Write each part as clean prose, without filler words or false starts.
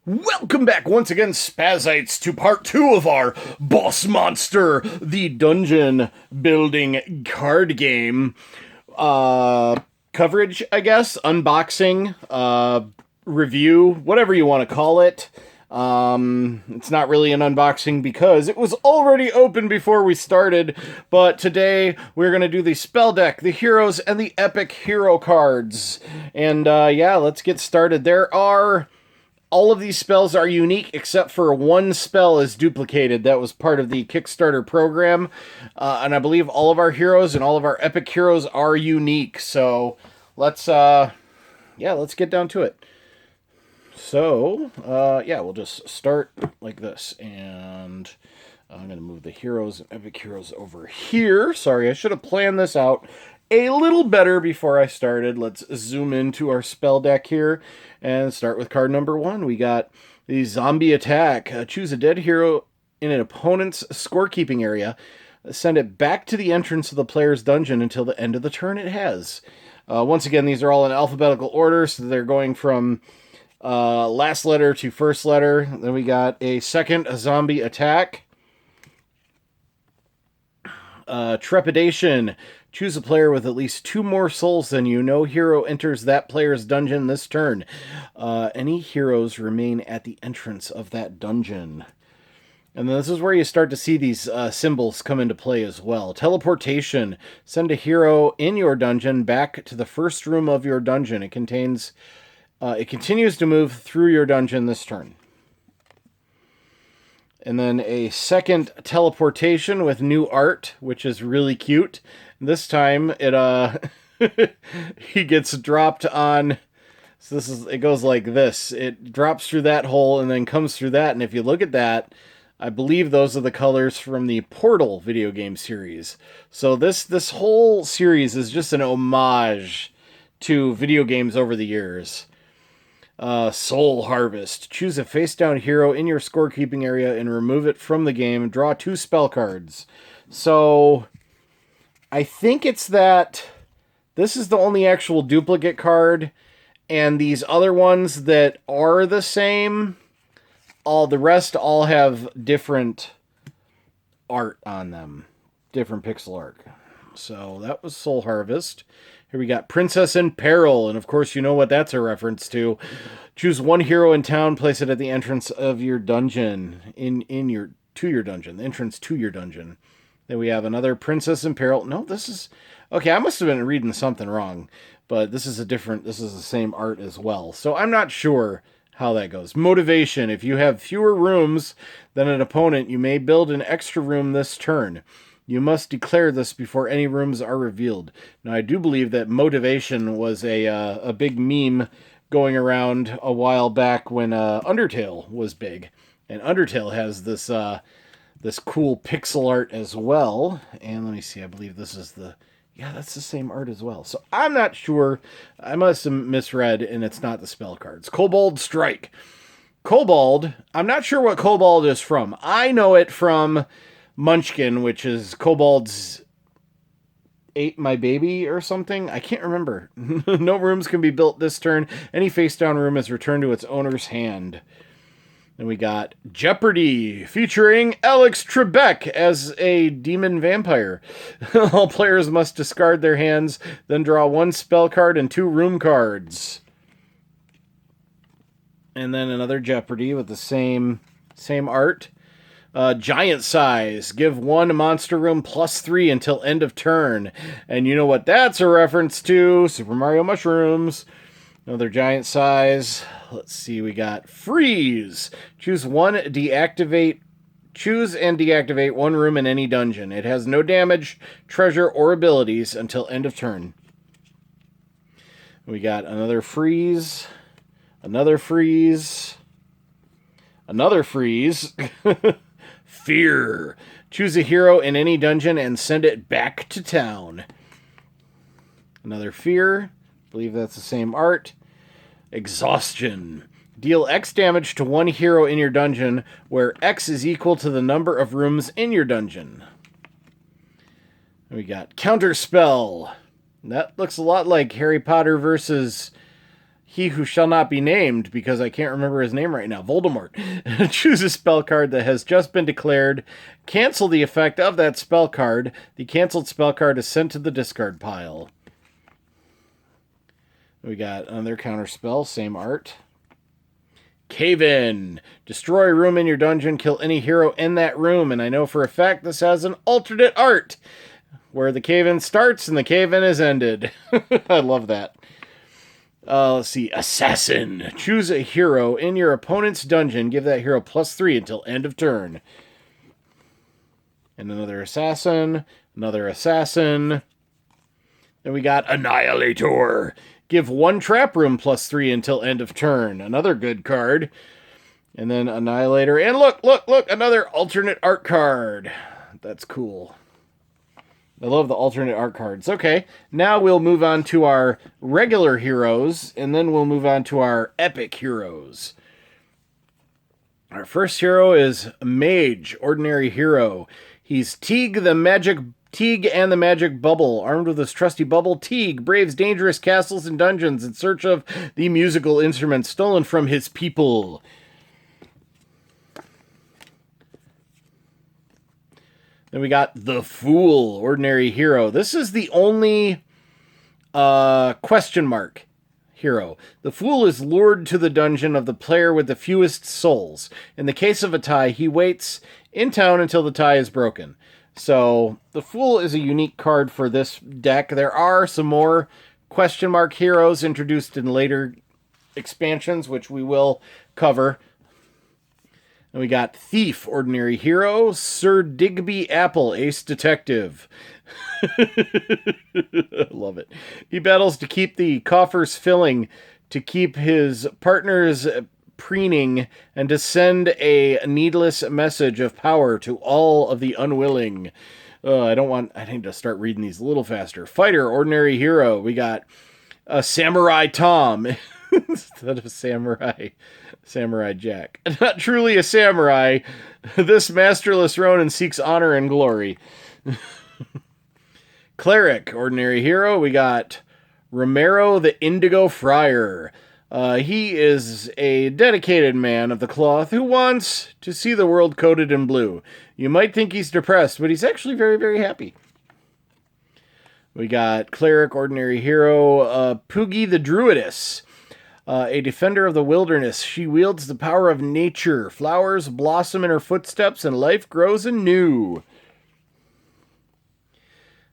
Welcome back once again, Spazites, to part 2 of our Boss Monster, the dungeon building card game coverage, I guess, unboxing, review, whatever you want to call it. It's not really an unboxing because it was already open before we started, but today we're going to do the spell deck, the heroes, and the epic hero cards. And yeah, let's get started. All of these spells are unique except for one spell is duplicated. That was part of the Kickstarter program. And I believe all of our heroes and all of our epic heroes are unique. So let's get down to it. So, yeah, we'll just start like this. And I'm going to move the heroes and epic heroes over here. Sorry, I should have planned this out a little better before I started. Let's zoom into our spell deck here and start with card number 1. We got the Zombie Attack. Choose a dead hero in an opponent's scorekeeping area. Send it back to the entrance of the player's dungeon until the end of the turn it has. Once again, these are all in alphabetical order, so they're going from last letter to first letter. Then we got a second Zombie Attack. Trepidation. Choose a player with at least 2 more souls than you. No hero enters that player's dungeon this turn. Any heroes remain at the entrance of that dungeon. And then this is where you start to see these symbols come into play as well. Teleportation. Send a hero in your dungeon back to the first room of your dungeon. It continues to move through your dungeon this turn. And then a second teleportation with new art, which is really cute. This time it he gets dropped on. So it goes like this. It drops through that hole and then comes through that. And if you look at that, I believe those are the colors from the Portal video game series. So this whole series is just an homage to video games over the years. Soul Harvest. Choose a face-down hero in your scorekeeping area and remove it from the game. Draw 2 spell cards. So, I think it's that this is the only actual duplicate card, and these other ones that are the same, the rest all have different art on them. Different pixel art. So, that was Soul Harvest. Here we got Princess in Peril, and of course you know what that's a reference to. Choose 1 hero in town, place it at the entrance of your dungeon, to your dungeon, the entrance to your dungeon. Then we have another Princess in Peril. No, this is okay. I must have been reading something wrong, but this is the same art as well. So I'm not sure how that goes. Motivation. If you have fewer rooms than an opponent, you may build an extra room this turn. You must declare this before any rooms are revealed. Now, I do believe that motivation was a big meme going around a while back when Undertale was big. And Undertale has this cool pixel art as well. And let me see, I believe this is that's the same art as well. So I'm not sure. I must have misread, and it's not the spell cards. Kobold Strike. Kobold, I'm not sure what Kobold is from. I know it from Munchkin, which is Kobold's Ate My Baby or something. I can't remember. No rooms can be built this turn. Any face-down room is returned to its owner's hand. Then we got Jeopardy, featuring Alex Trebek as a demon vampire. All players must discard their hands, then draw 1 spell card and 2 room cards. And then another Jeopardy with the same art. Giant Size. Give 1 monster room +3 until end of turn. And you know what that's a reference to? Super Mario Mushrooms. Another Giant Size. Let's see, we got Freeze. Choose and deactivate 1 room in any dungeon. It has no damage, treasure, or abilities until end of turn. We got another Freeze. Another Freeze. Another Freeze. Fear. Choose a hero in any dungeon and send it back to town. Another Fear. I believe that's the same art. Exhaustion. Deal X damage to 1 hero in your dungeon, where X is equal to the number of rooms in your dungeon. We got Counterspell. That looks a lot like Harry Potter versus he who shall not be named, because I can't remember his name right now, Voldemort. Choose a spell card that has just been declared. Cancel the effect of that spell card. The canceled spell card is sent to the discard pile. We got another counter spell, same art. Cave In. Destroy a room in your dungeon, kill any hero in that room. And I know for a fact this has an alternate art, where the cave-in starts and the cave-in is ended. I love that. Let's see. Assassin. Choose a hero in your opponent's dungeon. Give that hero +3 until end of turn. And another assassin. Another assassin. Then we got Annihilator. Give one trap room +3 until end of turn. Another good card. And then Annihilator. And look, another alternate art card. That's cool. I love the alternate art cards. Okay, now we'll move on to our regular heroes, and then we'll move on to our epic heroes. Our first hero is Mage, ordinary hero. He's Teague and the Magic Bubble. Armed with his trusty bubble, Teague braves dangerous castles and dungeons in search of the musical instruments stolen from his people. Then we got the Fool, ordinary hero. This is the only question mark hero. The Fool is lured to the dungeon of the player with the fewest souls. In the case of a tie, he waits in town until the tie is broken. So the Fool is a unique card for this deck. There are some more question mark heroes introduced in later expansions, which we will cover. And we got Thief, ordinary hero. Sir Digby Apple, ace detective. Love it. He battles to keep the coffers filling, to keep his partners preening, and to send a needless message of power to all of the unwilling. I need to start reading these a little faster. Fighter, ordinary hero. We got Samurai Tom instead of Samurai Jack. Not truly a samurai, this masterless Ronin seeks honor and glory. Cleric, ordinary hero. We got Romero the Indigo Friar. He is a dedicated man of the cloth who wants to see the world coated in blue. You might think he's depressed, but he's actually very, very happy. We got Cleric, ordinary hero. Poogie the Druidess. A defender of the wilderness. She wields the power of nature. Flowers blossom in her footsteps and life grows anew.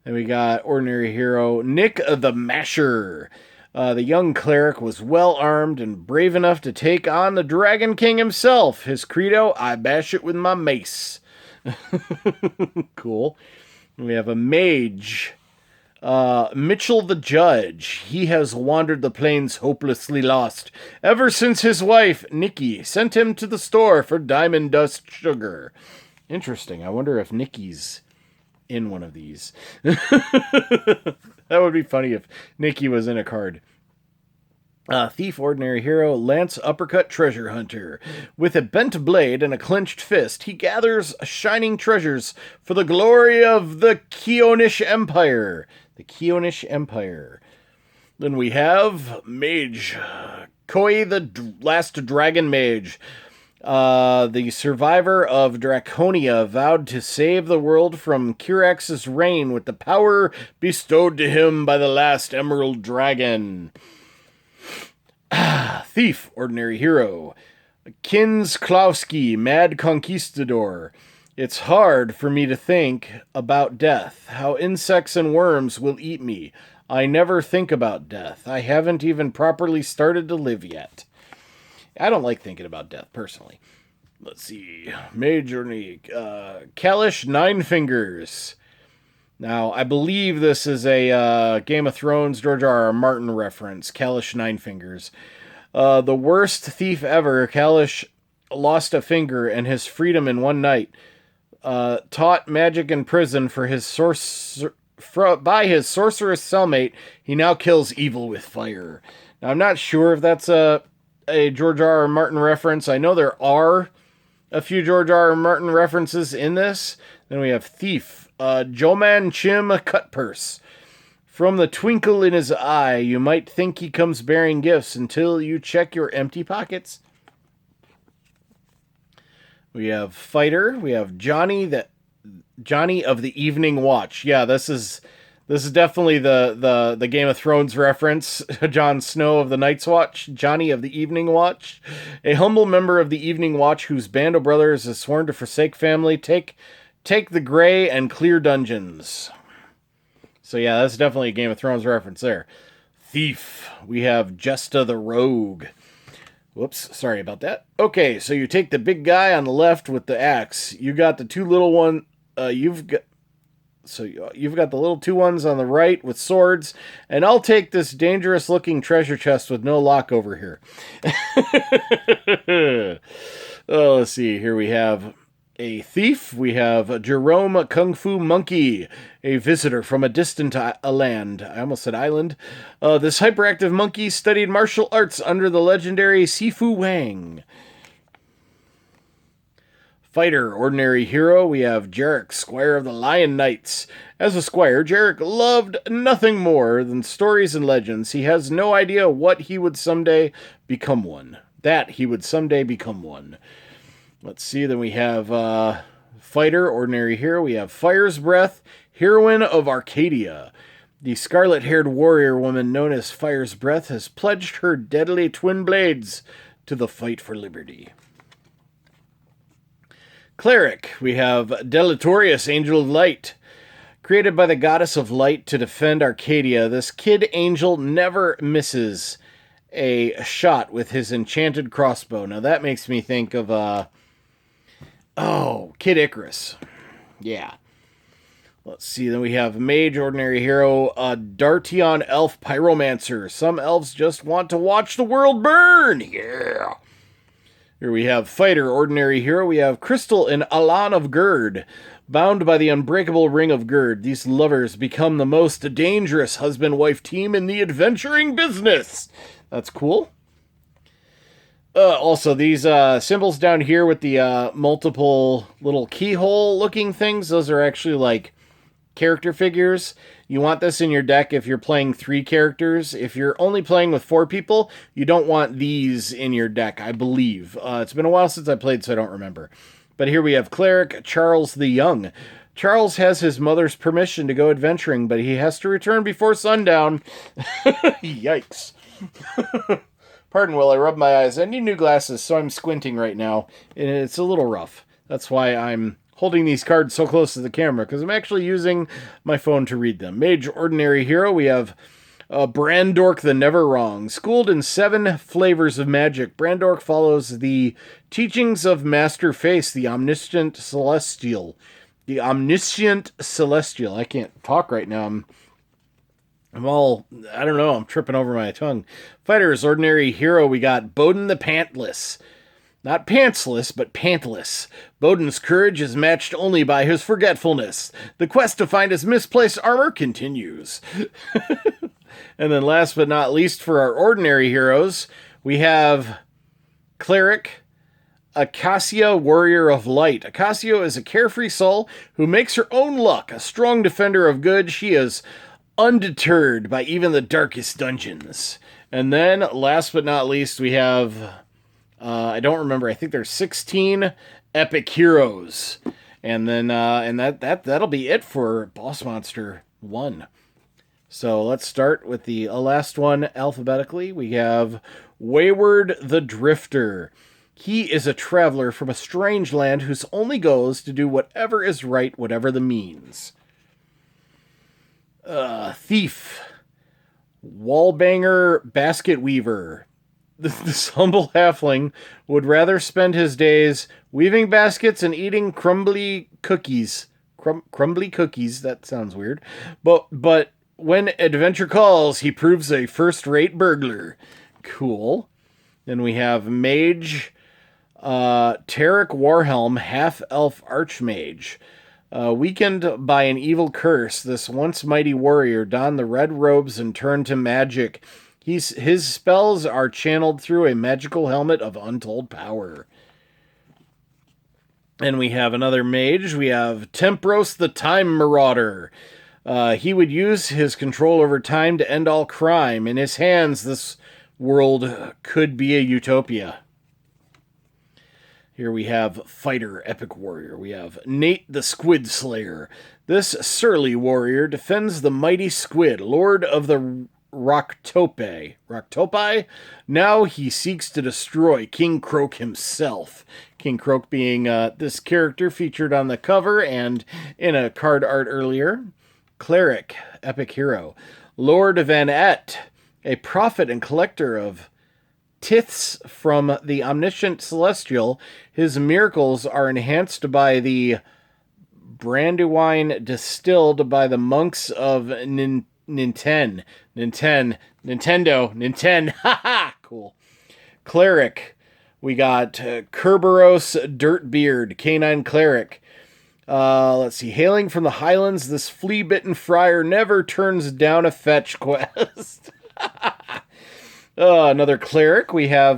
Then we got ordinary hero Nick the Masher. The young cleric was well armed and brave enough to take on the Dragon King himself. His credo, I bash it with my mace. Cool. We have a mage. Mitchell the Judge. He has wandered the plains hopelessly lost ever since his wife, Nikki, sent him to the store for diamond dust sugar. Interesting. I wonder if Nikki's in one of these. That would be funny if Nikki was in a card. Thief, ordinary hero. Lance Uppercut, treasure hunter. With a bent blade and a clenched fist, he gathers shining treasures for the glory of the Keonish Empire. The Keonish Empire. Then we have Mage. Koi, the last dragon mage. The survivor of Draconia vowed to save the world from Kirax's reign with the power bestowed to him by the last emerald dragon. Thief, ordinary hero. Kins Klowski, mad conquistador. It's hard for me to think about death, how insects and worms will eat me. I never think about death. I haven't even properly started to live yet. I don't like thinking about death, personally. Let's see. Mage unique. Kalish Nine Fingers. Now, I believe this is a Game of Thrones George R.R. Martin reference. Kalish Nine Fingers. The worst thief ever, Kalish lost a finger and his freedom in one night. Taught magic in prison for his by his sorceress cellmate, he now kills evil with fire. Now, I'm not sure if that's a George R.R. Martin reference. I know there are a few George R.R. Martin references in this. Then we have Thief. Joman Chim Cutpurse. From the twinkle in his eye, you might think he comes bearing gifts until you check your empty pockets. We have Fighter. We have Johnny of the Evening Watch. Yeah, this is definitely the Game of Thrones reference. Jon Snow of the Night's Watch, Johnny of the Evening Watch, a humble member of the Evening Watch whose band of brothers has sworn to forsake family, take the gray and clear dungeons. So yeah, that's definitely a Game of Thrones reference there. Thief. We have Jesta the Rogue. Whoops, sorry about that. Okay, so you take the big guy on the left with the axe. You got the two little one. You've got the little two ones on the right with swords, and I'll take this dangerous-looking treasure chest with no lock over here. Oh, let's see. Here we have a thief. We have Jerome Kung Fu Monkey, a visitor from a distant land. I almost said island. This hyperactive monkey studied martial arts under the legendary Sifu Wang. Fighter, ordinary hero, we have Jarek, Squire of the Lion Knights. As a squire, Jarek loved nothing more than stories and legends. He has no idea what he would someday become one. Let's see, then we have Fighter, ordinary hero. We have Fire's Breath, heroine of Arcadia. The scarlet-haired warrior woman known as Fire's Breath has pledged her deadly twin blades to the fight for liberty. Cleric, we have Deletorious, Angel of Light. Created by the goddess of light to defend Arcadia, this kid angel never misses a shot with his enchanted crossbow. Now that makes me think of, Kid Icarus. Yeah. Let's see, then we have Mage, ordinary hero, Dartion Elf Pyromancer. Some elves just want to watch the world burn. Yeah. Here we have Fighter, ordinary hero. We have Crystal and Alan of Gerd. Bound by the unbreakable ring of Gerd, these lovers become the most dangerous husband-wife team in the adventuring business. That's cool. Also, these symbols down here with the multiple little keyhole-looking things, those are actually like character figures. You want this in your deck if you're playing 3 characters. If you're only playing with 4 people, you don't want these in your deck, I believe. It's been a while since I played, so I don't remember. But here we have Cleric Charles the Young. Charles has his mother's permission to go adventuring, but he has to return before sundown. Yikes. Pardon while I rub my eyes. I need new glasses, so I'm squinting right now, and it's a little rough. That's why I'm holding these cards so close to the camera, because I'm actually using my phone to read them. Mage, ordinary hero, we have Brandork the Never Wrong. Schooled in 7 flavors of magic, Brandork follows the teachings of Master Face, the Omniscient Celestial. I can't talk right now. I'm tripping over my tongue. Fighters, ordinary hero, we got Bowden the Pantless. Not pantsless, but pantless. Bowden's courage is matched only by his forgetfulness. The quest to find his misplaced armor continues. And then last but not least for our ordinary heroes, we have Cleric Acacia, Warrior of Light. Acacia is a carefree soul who makes her own luck. A strong defender of good, she is undeterred by even the darkest dungeons. And then, last but not least, we have, I don't remember, I think there's 16 epic heroes. And then, that'll be it for Boss Monster 1. So let's start with the last one alphabetically. We have Wayward the Drifter. He is a traveler from a strange land whose only goal is to do whatever is right, whatever the means. Thief. Wallbanger Basket Weaver. This humble halfling would rather spend his days weaving baskets and eating crumbly cookies. Crumbly cookies, that sounds weird. But when adventure calls, he proves a first-rate burglar. Cool. Then we have Mage, Tarek Warhelm, Half-Elf Archmage. Weakened by an evil curse, this once mighty warrior donned the red robes and turned to magic. His spells are channeled through a magical helmet of untold power. And we have another mage. We have Tempros the Time Marauder. He would use his control over time to end all crime. In his hands, this world could be a utopia. Here we have Fighter, Epic Warrior. We have Nate the Squid Slayer. This surly warrior defends the mighty squid, lord of the Roktopi. Roktopi? Now he seeks to destroy King Croak himself. King Croak being this character featured on the cover and in a card art earlier. Cleric, Epic Hero. Lord Van Et, a prophet and collector of tithes from the omniscient celestial. His miracles are enhanced by the brandywine distilled by the monks of Nintendo. Haha, cool. Cleric, we got Kerberos Dirtbeard, Canine Cleric. Let's see. Hailing from the Highlands, this flea-bitten friar never turns down a fetch quest. Another cleric. We have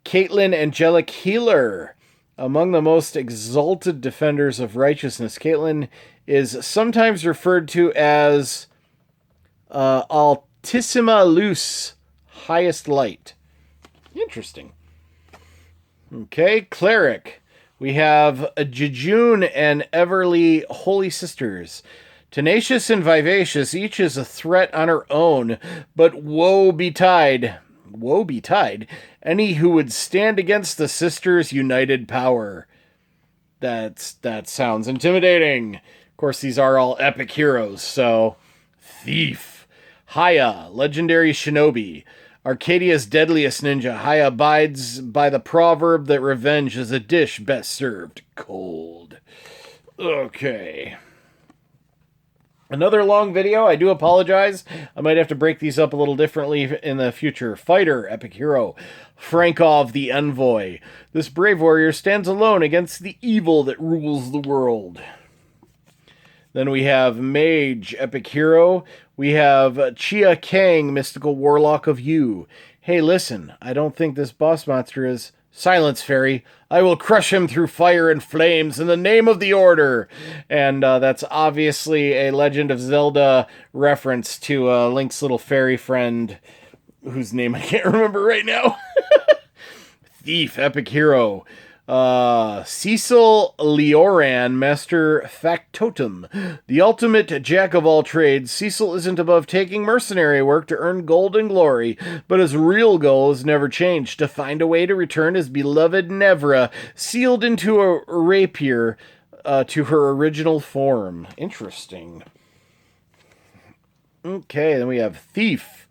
Caitlin Angelic Healer. Among the most exalted defenders of righteousness, Caitlin is sometimes referred to as Altissima Luce, highest light. Interesting. Okay, cleric. We have Jejune and Everly Holy Sisters. Tenacious and vivacious, each is a threat on her own, but woe betide, any who would stand against the sisters' united power. That sounds intimidating. Of course, these are all epic heroes, so... Thief. Haya, legendary shinobi. Arcadia's deadliest ninja, Haya abides by the proverb that revenge is a dish best served cold. Okay. Another long video. I do apologize. I might have to break these up a little differently in the future. Fighter, Epic Hero. Frankov the Envoy. This brave warrior stands alone against the evil that rules the world. Then we have Mage, Epic Hero. We have Chia Kang, Mystical Warlock of Yu. Hey, listen, I don't think this boss monster is... Silence, fairy. I will crush him through fire and flames in the name of the Order. And that's obviously a Legend of Zelda reference to Link's little fairy friend, whose name I can't remember right now. Thief, Epic Hero. Cecil Leoran, Master Factotum. The ultimate jack of all trades, Cecil isn't above taking mercenary work to earn gold and glory, but his real goal has never changed, to find a way to return his beloved Nevra, sealed into a rapier, to her original form. Interesting. Okay, then we have Thief.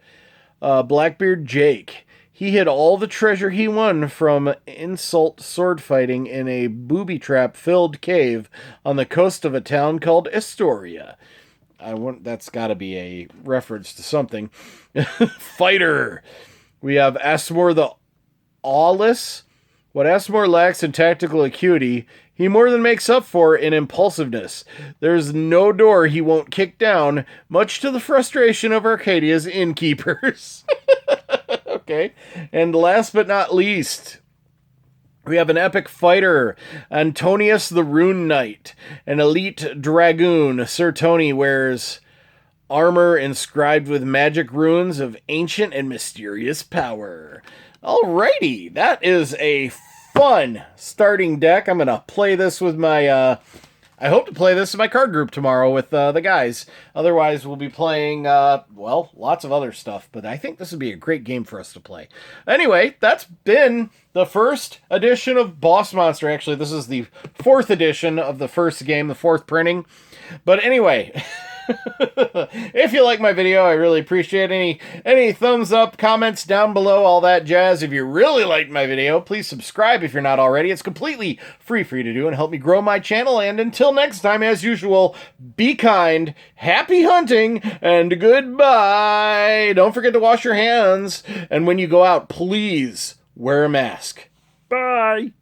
Blackbeard Jake. He hid all the treasure he won from insult sword fighting in a booby-trap-filled cave on the coast of a town called Estoria. That's got to be a reference to something. Fighter. We have Asmore the Aweless. What Asmore lacks in tactical acuity, he more than makes up for in impulsiveness. There's no door he won't kick down, much to the frustration of Arcadia's innkeepers. Okay. And last but not least, we have an epic fighter, Antonius the Rune Knight, an elite dragoon. Sir Tony wears armor inscribed with magic runes of ancient and mysterious power. Alrighty, that is a fun starting deck. I'm going to play this with my... I hope to play this in my card group tomorrow with the guys. Otherwise, we'll be playing, well, lots of other stuff. But I think this would be a great game for us to play. Anyway, that's been the first edition of Boss Monster. Actually, this is the 4th edition of the first game, the 4th printing. But anyway... If you like my video, I really appreciate any thumbs up, comments down below, all that jazz. If you really liked my video, please subscribe if you're not already. It's completely free for you to do and help me grow my channel. And until next time, as usual, be kind, happy hunting, and goodbye. Don't forget to wash your hands. And when you go out, please wear a mask. Bye.